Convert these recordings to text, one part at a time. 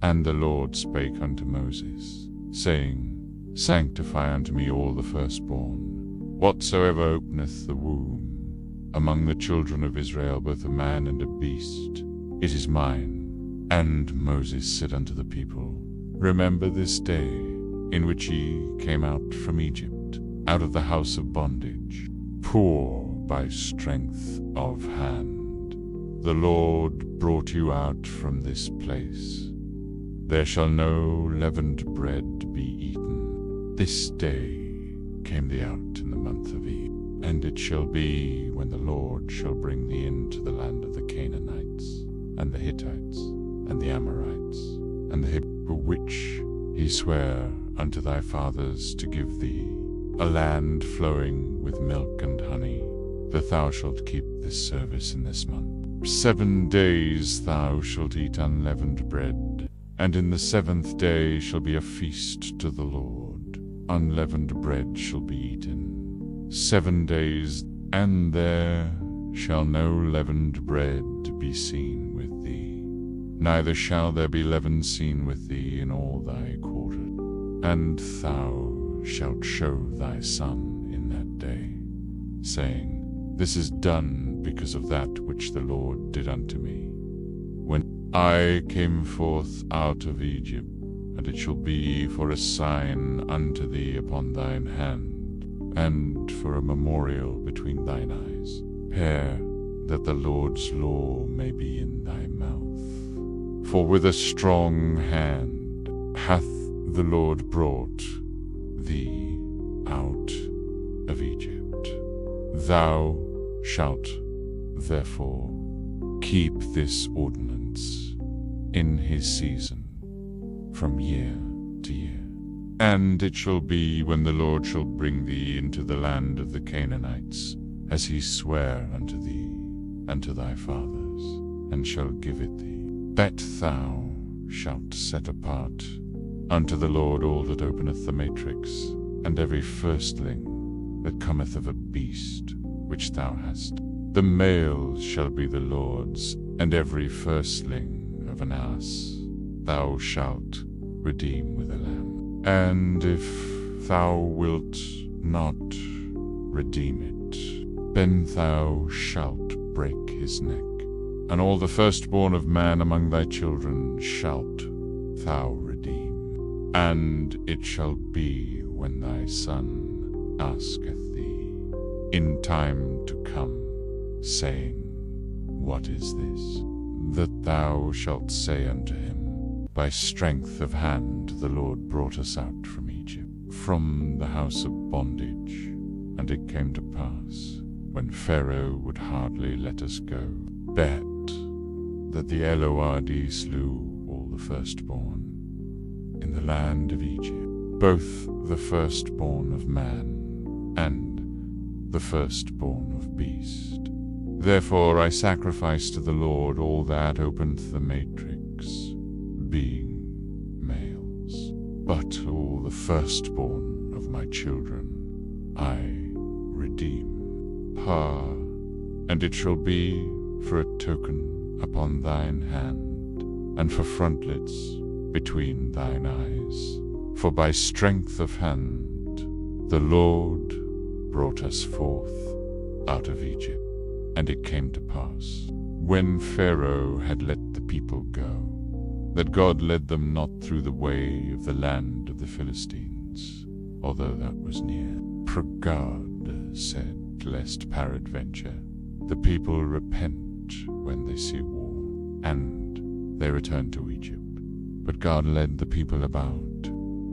And the Lord spake unto Moses, saying, Sanctify unto me all the firstborn, whatsoever openeth the womb, among the children of Israel, both a man and a beast, it is mine. And Moses said unto the people, Remember this day, in which ye came out from Egypt, out of the house of bondage, poor by strength of hand. The Lord brought you out from this place. There shall no leavened bread be eaten. This day came thee out in the month of Eve. And it shall be, when the Lord shall bring thee into the land of the Canaanites, and the Hittites, and the Amorites, and the Hittites, which he sware unto thy fathers to give thee, a land flowing with milk and honey, that thou shalt keep this service in this month. 7 days thou shalt eat unleavened bread, and in the 7th day shall be a feast to the Lord. Unleavened bread shall be eaten 7 days, and there shall no leavened bread be seen with thee, neither shall there be leaven seen with thee in all thy quarters. And thou shalt show thy son in that day, saying, This is done because of that which the Lord did unto me, when I came forth out of Egypt. And it shall be for a sign unto thee upon thine hand, and for a memorial between thine eyes. Prepare that the Lord's law may be in thy mouth. For with a strong hand hath the Lord brought thee out of Egypt. Thou shalt therefore keep this ordinance in his season, from year to year. And it shall be, when the Lord shall bring thee into the land of the Canaanites, as he sware unto thee and to thy fathers, and shall give it thee, that thou shalt set apart unto the Lord all that openeth the matrix, and every firstling that cometh of a beast which thou hast. The male shall be the Lord's, and every firstling of an ass thou shalt redeem with a lamb. And if thou wilt not redeem it, then thou shalt break his neck. And all the firstborn of man among thy children shalt thou redeem. And it shall be, when thy son asketh thee in time to come, saying, What is this? That thou shalt say unto him, By strength of hand the Lord brought us out from Egypt, from the house of bondage. And it came to pass, when Pharaoh would hardly let us go, that the Lord slew all the firstborn in the land of Egypt, both the firstborn of man and the firstborn of beast. Therefore I sacrifice to the Lord all that openeth the matrix, being males. But all the firstborn of my children I redeem. And it shall be for a token upon thine hand, and for frontlets between thine eyes. For by strength of hand the Lord brought us forth out of Egypt. And it came to pass, when Pharaoh had let the people go, that God led them not through the way of the land of the Philistines, although that was near. For God said, lest peradventure the people repent when they see war, and they return to Egypt. But God led the people about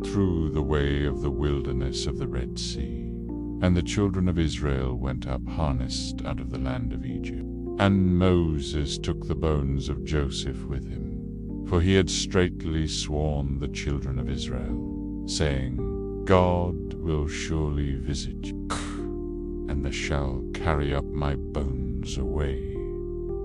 through the way of the wilderness of the Red Sea. And the children of Israel went up harnessed out of the land of Egypt. And Moses took the bones of Joseph with him, for he had straitly sworn the children of Israel, saying, God will surely visit you, and they shall carry up my bones away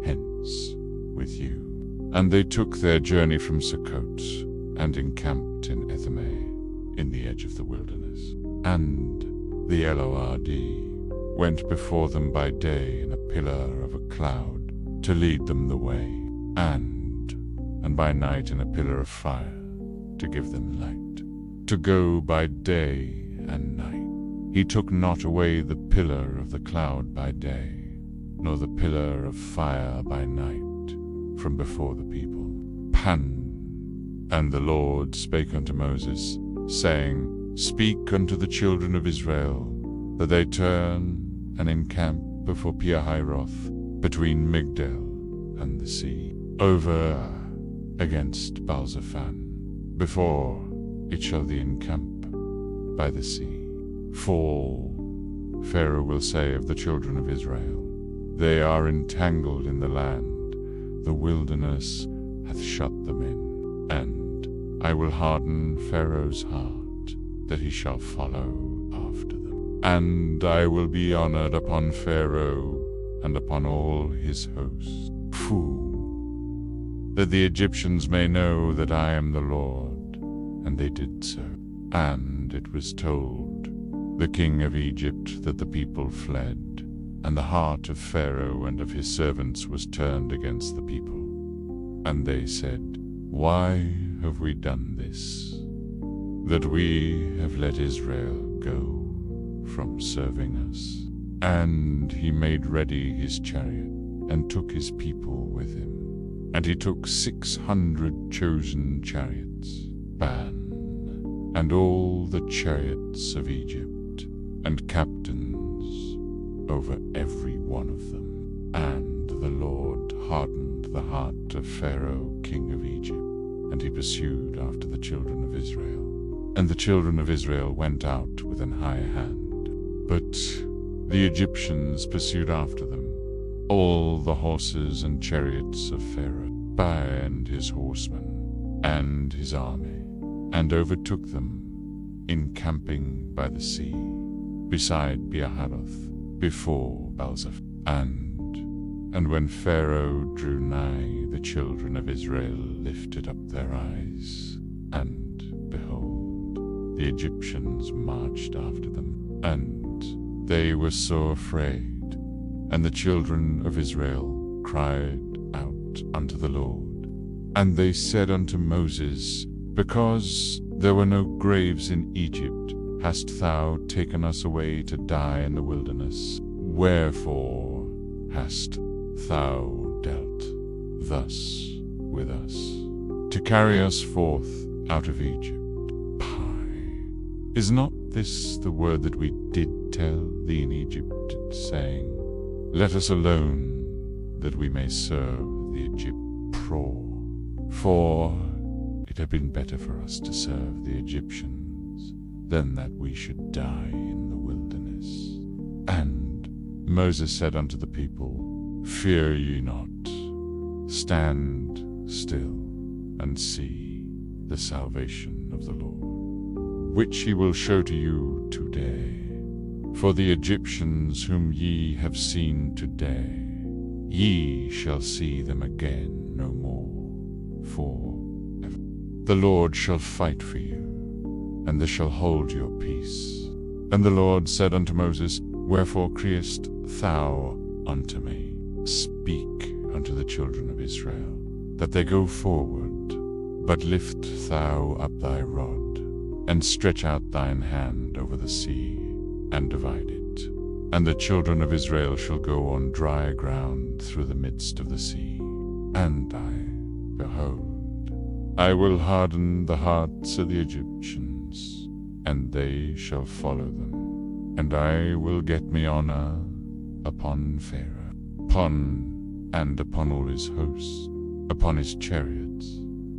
hence with you. And they took their journey from Succoth, and encamped in Ethemeh, in the edge of the wilderness. And the Lord went before them by day in a pillar of a cloud, to lead them the way, and and by night in a pillar of fire, to give them light, to go by day and night. He took not away the pillar of the cloud by day, nor the pillar of fire by night, from before the people. And the Lord spake unto Moses, saying, Speak unto the children of Israel, that they turn and encamp before Pihahiroth, between Migdal and the sea, over against Baalzephon, before it shall thee encamp by the sea. For Pharaoh will say of the children of Israel, They are entangled in the land, the wilderness hath shut them in, and I will harden Pharaoh's heart, that he shall follow after them. And I will be honored upon Pharaoh and upon all his hosts. That the Egyptians may know that I am the Lord. And they did so. And it was told the king of Egypt that the people fled, and the heart of Pharaoh and of his servants was turned against the people. And they said, Why have we done this, that we have let Israel go from serving us? And he made ready his chariot, and took his people with him. And he took 600 chosen chariots, and all the chariots of Egypt, and captains over every one of them. And the Lord hardened the heart of Pharaoh king of Egypt, and he pursued after the children of Israel. And the children of Israel went out with an high hand. But the Egyptians pursued after them, all the horses and chariots of Pharaoh, and his horsemen, and his army, and overtook them, encamping by the sea, beside Pihahiroth, before Baalzephon. And when Pharaoh drew nigh, the children of Israel lifted up their eyes, and behold, the Egyptians marched after them, and they were so afraid. And the children of Israel cried out unto the Lord. And they said unto Moses, Because there were no graves in Egypt, hast thou taken us away to die in the wilderness? Wherefore hast thou dealt thus with us, to carry us forth out of Egypt? Is not this the word that we did tell thee in Egypt, saying, Let us alone, that we may serve the Egyptians? For it had been better for us to serve the Egyptians than that we should die in the wilderness. And Moses said unto the people, Fear ye not, stand still, and see the salvation of the Lord, which he will show to you today. For the Egyptians whom ye have seen today, ye shall see them again no more forever. The Lord shall fight for you, and they shall hold your peace. And the Lord said unto Moses, Wherefore criest thou unto me? Speak unto the children of Israel, that they go forward, but lift thou up thy rod, and stretch out thine hand over the sea, and divide it. And the children of Israel shall go on dry ground through the midst of the sea. And behold, I will harden the hearts of the Egyptians, and they shall follow them. And I will get me honor upon Pharaoh, upon all his hosts, upon his chariots,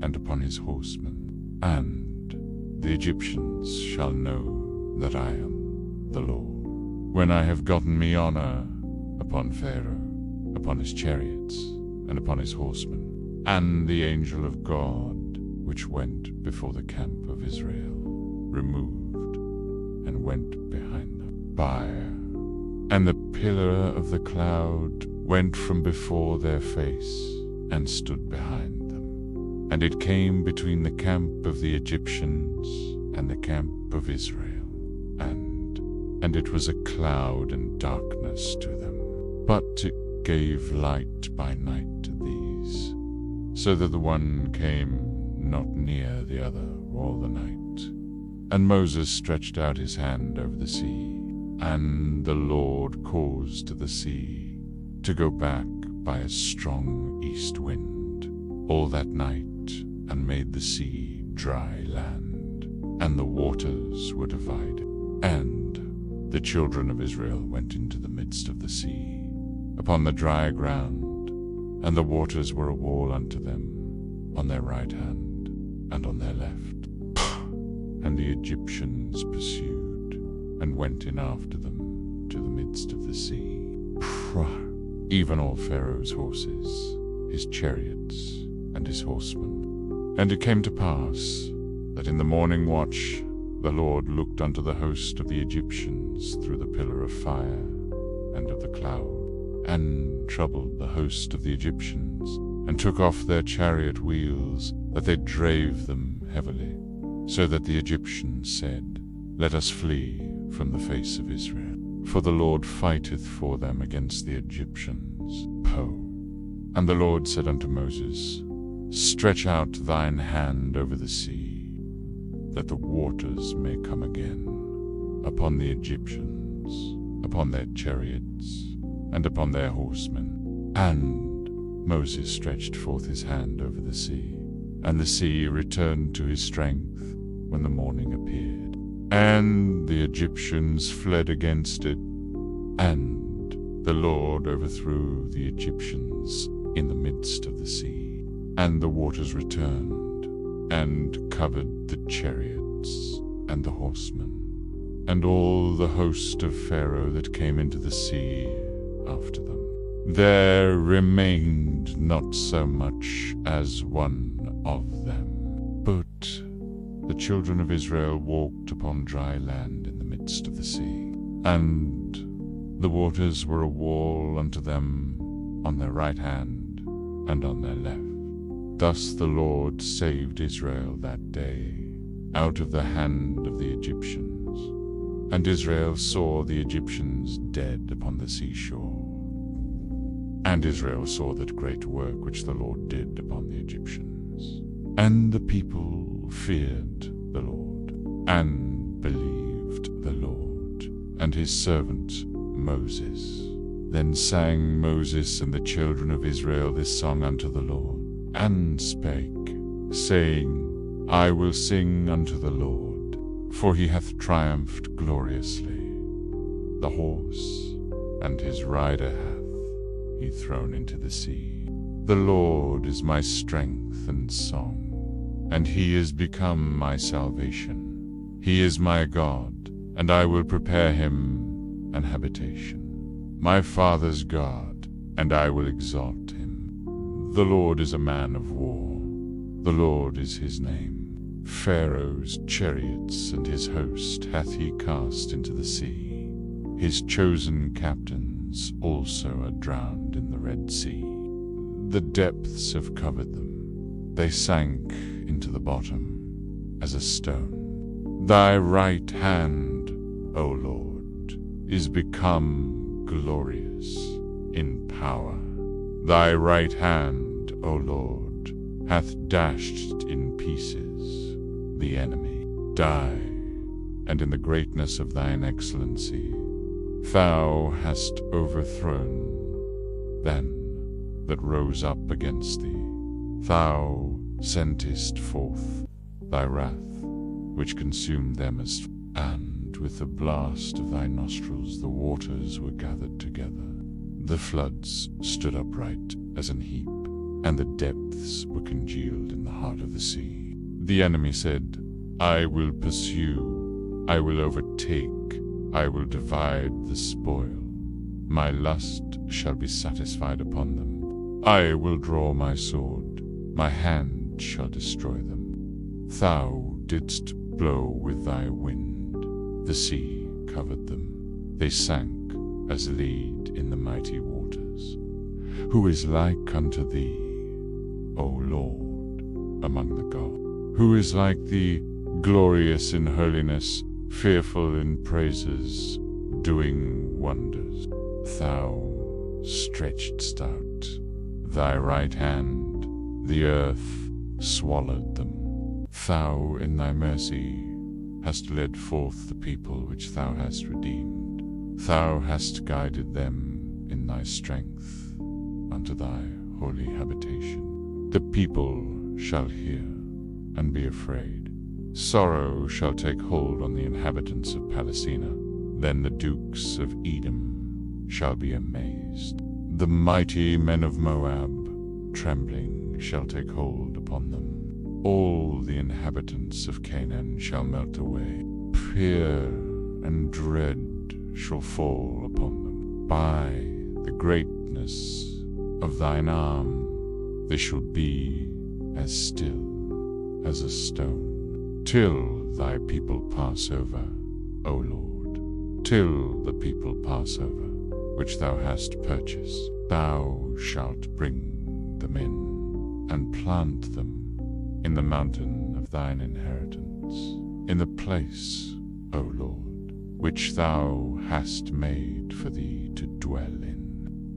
and upon his horsemen. And the Egyptians shall know that I am the Lord, when I have gotten me honor upon Pharaoh, upon his chariots, and upon his horsemen. And the angel of God, which went before the camp of Israel, removed, and went behind them. Fire, and the pillar of the cloud went from before their face, and stood behind them. And it came between the camp of the Egyptians and the camp of Israel. And it was a cloud and darkness to them, but it gave light by night to these, so that the one came not near the other all the night. And Moses stretched out his hand over the sea, and the Lord caused the sea to go back by a strong east wind all that night, and made the sea dry land, and the waters were divided. And the children of Israel went into the midst of the sea, upon the dry ground, and the waters were a wall unto them on their right hand and on their left. And the Egyptians pursued, and went in after them to the midst of the sea, even all Pharaoh's horses, his chariots, and his horsemen. And it came to pass that in the morning watch the Lord looked unto the host of the Egyptians through the pillar of fire and of the cloud, and troubled the host of the Egyptians, and took off their chariot wheels, that they drave them heavily, so that the Egyptians said, Let us flee from the face of Israel, for the Lord fighteth for them against the Egyptians. And the Lord said unto Moses, Stretch out thine hand over the sea, that the waters may come again upon the Egyptians, upon their chariots, and upon their horsemen. And Moses stretched forth his hand over the sea, and the sea returned to his strength when the morning appeared. And the Egyptians fled against it, and the Lord overthrew the Egyptians in the midst of the sea. And the waters returned, and covered the chariots and the horsemen, and all the host of Pharaoh that came into the sea after them. There remained not so much as one of them. But the children of Israel walked upon dry land in the midst of the sea, and the waters were a wall unto them on their right hand and on their left. Thus the Lord saved Israel that day out of the hand of the Egyptians. And Israel saw the Egyptians dead upon the seashore. And Israel saw that great work which the Lord did upon the Egyptians. And the people feared the Lord, and believed the Lord, and his servant Moses. Then sang Moses and the children of Israel this song unto the Lord, and spake, saying, I will sing unto the Lord, for he hath triumphed gloriously. The horse and his rider hath he thrown into the sea. The Lord is my strength and song, and he is become my salvation. He is my God, and I will prepare him an habitation. My father's God, and I will exalt him. The Lord is a man of war. The Lord is his name. Pharaoh's chariots and his host hath he cast into the sea. His chosen captains also are drowned in the Red Sea. The depths have covered them. They sank into the bottom as a stone. Thy right hand, O Lord, is become glorious in power. Thy right hand, O Lord, hath dashed in pieces the enemy. Die, and in the greatness of thine excellency thou hast overthrown them that rose up against thee. Thou sentest forth thy wrath, which consumed them and with the blast of thy nostrils the waters were gathered together. The floods stood upright as an heap, and the depths were congealed in the heart of the sea. The enemy said, I will pursue, I will overtake, I will divide the spoil. My lust shall be satisfied upon them. I will draw my sword, my hand shall destroy them. Thou didst blow with thy wind, the sea covered them. They sank as lead in the mighty waters. Who is like unto thee, O Lord, among the gods? Who is like thee, glorious in holiness, fearful in praises, doing wonders? Thou stretchedst out thy right hand, the earth swallowed them. Thou in thy mercy hast led forth the people which thou hast redeemed. Thou hast guided them in thy strength unto thy holy habitation. The people shall hear and be afraid. Sorrow shall take hold on the inhabitants of Palestina. Then the dukes of Edom shall be amazed. The mighty men of Moab, trembling, shall take hold upon them. All the inhabitants of Canaan shall melt away. Fear and dread shall fall upon them. By the greatness of thine arm they shall be as still as a stone, till thy people pass over, O Lord, till the people pass over, which thou hast purchased. Thou shalt bring them in, and plant them in the mountain of thine inheritance, in the place, O Lord, which thou hast made for thee to dwell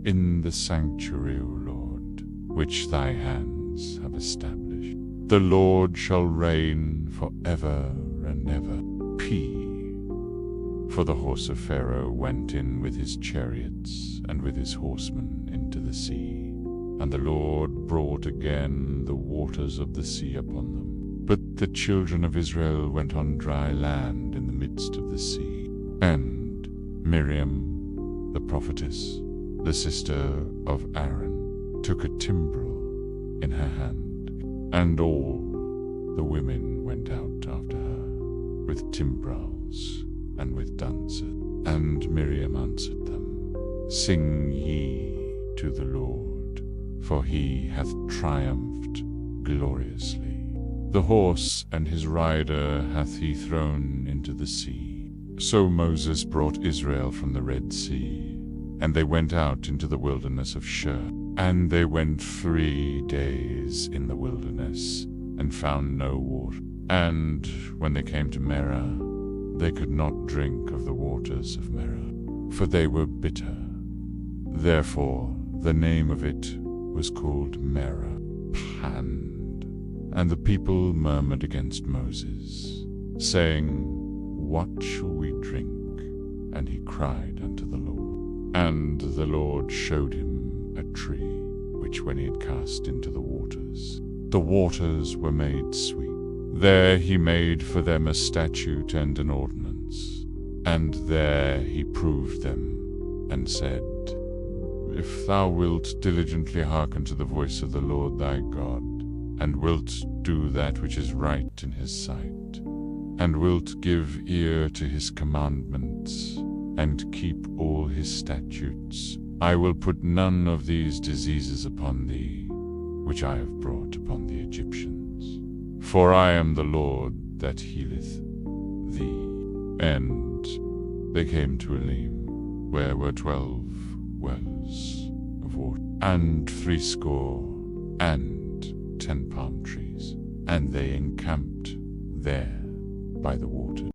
in the sanctuary, O Lord, which thy hands have established. The Lord shall reign for ever and ever. P. For the horse of Pharaoh went in with his chariots and with his horsemen into the sea, and the Lord brought again the waters of the sea upon them. But the children of Israel went on dry land in the midst of the sea. And Miriam, the prophetess, the sister of Aaron, took a timbrel in her hand, and all the women went out after her with timbrels and with dances. And Miriam answered them, Sing ye to the Lord, for he hath triumphed gloriously. The horse and his rider hath he thrown into the sea. So Moses brought Israel from the Red Sea, and they went out into the wilderness of Shur. And they went 3 days in the wilderness, and found no water. And when they came to Merah, they could not drink of the waters of Merah, for they were bitter. Therefore the name of it was called Merah. And the people murmured against Moses, saying, What shall we drink? And he cried unto the Lord. And the Lord showed him a tree, which when he had cast into the waters were made sweet. There he made for them a statute and an ordinance, and there he proved them, and said, If thou wilt diligently hearken to the voice of the Lord thy God, and wilt do that which is right in his sight, and wilt give ear to his commandments, and keep all his statutes, I will put none of these diseases upon thee, which I have brought upon the Egyptians. For I am the Lord that healeth thee. And they came to Elim, where were 12 wells of water, and 70 palm trees, and they encamped there by the water.